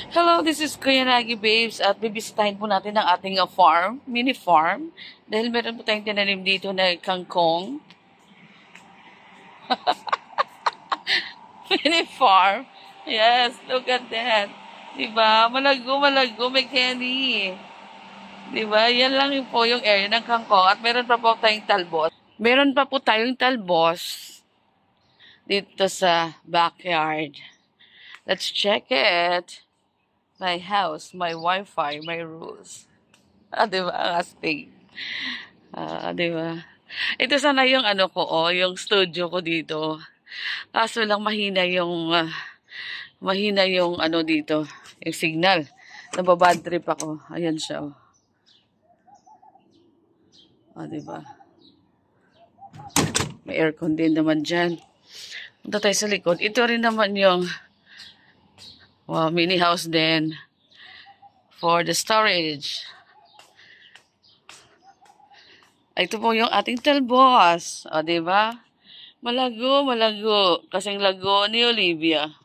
Hello, this is Kuya Nagi Babes at bibisitahin po natin ang ating farm, mini farm. Dahil meron po tayong tinanim dito na kangkong. Mini farm. Yes, look at that. Diba? Malago, may candy. Diba? Yan lang po yung area ng kangkong. At meron pa po tayong talbos. Meron pa po tayong talbos dito sa backyard. Let's check it. My house, my Wi-Fi, my rules. Diba? Ang astig. Diba? Ito sana yung ano ko, yung studio ko dito. Kaso lang mahina yung ano dito, yung signal. Nababad trip ako. Ayan siya, diba? May aircon din naman dyan. Punta tayo sa likod. Ito rin naman yung mini house din for the storage. Ito po yung ating talbos. Diba? Malago. Kasing lago ni Olivia.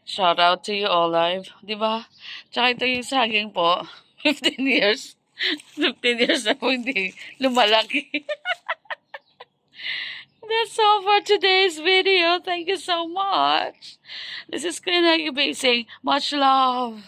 Shout out to you, Olive. Diba? Tsaka ito yung saging po. 15 years. 15 years na po hindi lumalaki. That's all for today's video. Thank you so much. This is Kuya Nagi Babes saying much love.